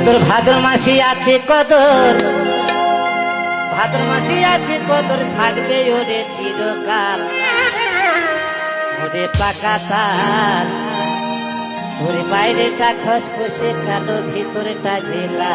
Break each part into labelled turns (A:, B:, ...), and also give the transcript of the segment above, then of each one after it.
A: তোর ভাদ্র মাসে আছে কদর, ভাদ্র মাসে আছে কদর, থাকবে ওরে চিরকাল। ওরে পাকা তার, ওরে বাইরেটা খসখসে কালো, ভিতরটা ঝেলা।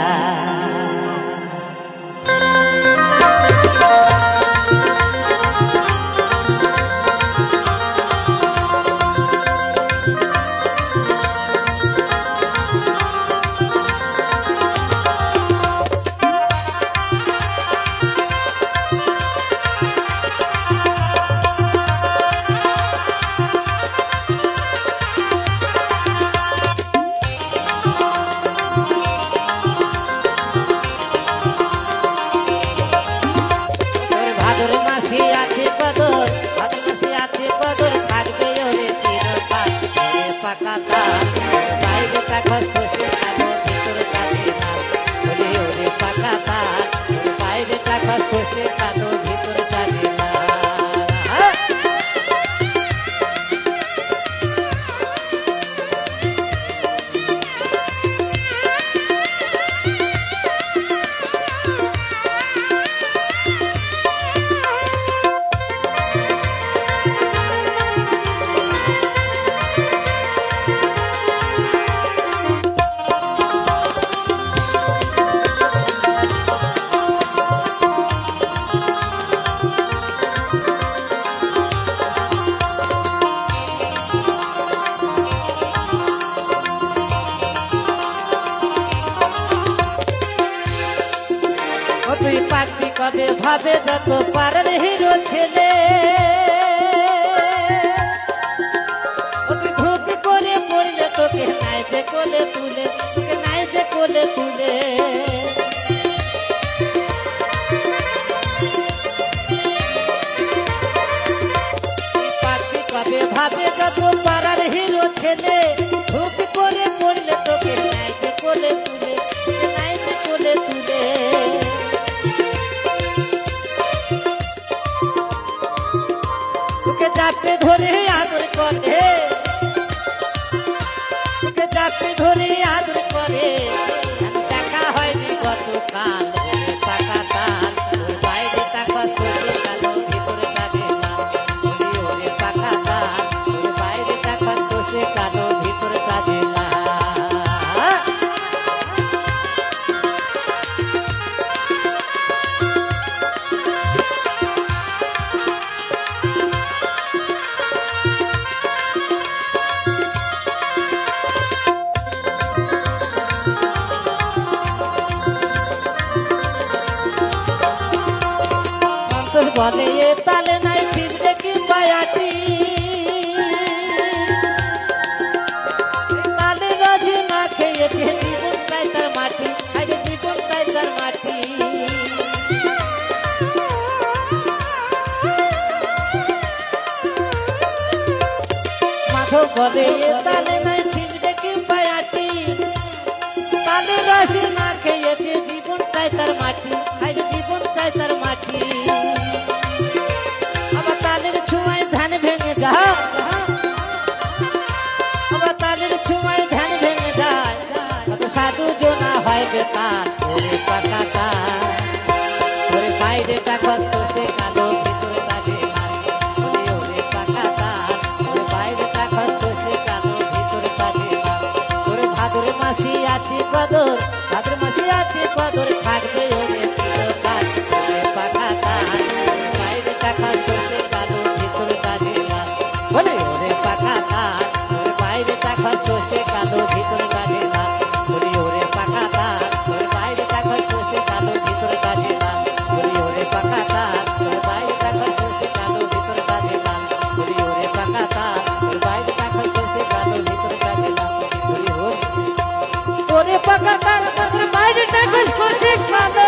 A: ভাদ্র মাসে আছে কদর, ভাদ্র মাসে আছে কদর, থাকবে ওরে চিরকাল। ওরে পাকা তার, বাইরেটা খসখসে কালো, ভিতরটা ঝেলা। ওরে ওরে পাকা তার, বাইরেটা খসখসে কালো, ভিতরটা ঝেলা। তুই পাখি কবে ভাবে যত পারের হিরো ছেলে, তুই ধুপি করে পড়লে তোকে নাই যে কোলে তুলে, তোকে নাই যে কোলে তুলে। পাখি কবে ভাবে যত পারার হিরো ছেলে, ধুপি করে পড়লে তোকে নাই যে কোলে তুলে, তোকে নাই যে কোলে তুলে। তোকে চাপে ধরে আদর করে, তোকে চাপে ধরে আদর করে, দেখা হয়নি গতকাল। ওরে পাকা তার, ওর বাইরেটা খসখসে কালো, ভিতরটা ঝেলা। ওরে ওরে পাকা তার, ওর বাইরেটা খসখসে কালো, ভিতরটা ঝেলা। বলে এ তালে নাই ছিপড়ে কিংবা আটি, তালে রোজে না খেয়েছে জীবনটাই তার মাটি, আরে জীবনটাই তার মাটি। মাধব বলে এ তালে নাই ছিপড়ে কিংবা আটি, তালে রোজে না খেয়েছে জীবনটাই তার মাটি, আরে জীবনটাই তার মাটি। তালের ছুঁয়ায় ধান ভেঙে যায়, আবার তালের ছুঁয়ায় ধান ভেঙে যায়, কত সাধু জোনা হয় বেতাল। ওরে পাকা তার, ওরে বাইরেটা খসখসে কালো, ভিতরটা ঝেলা। ওরে ওরে পাকা তার, ওরে বাইরেটা খসখসে কালো, ভিতরটা ঝেলা। ওরে ভাদ্র মাসে আছে কদর, ভাদ্র মাসে আছে কদর, থাকবে ওরে চিরকাল। ওরে পাকা তার, বাইরেটা খসখসে কালো, ভিতরটা ঝেলা। বলে ওরে পাকা তার, ওর বাইরেটা খসখসে কালো, ভিতরটা ঝেলা। ওরে ওরে পাকা তার, ওর বাইরেটা খসখসে কালো, ভিতরটা ঝেলা। ওরে ওরে পাকা তার, ওর বাইরেটা খসখসে কালো, ভিতরটা ঝেলা। ওরে ওরে পাকা তার, ওর বাইরেটা খসখসে কালো, ভিতরটা ঝেলা। ওরে ওরে পাকা তার, ওর বাইরেটা খসখসে কালো।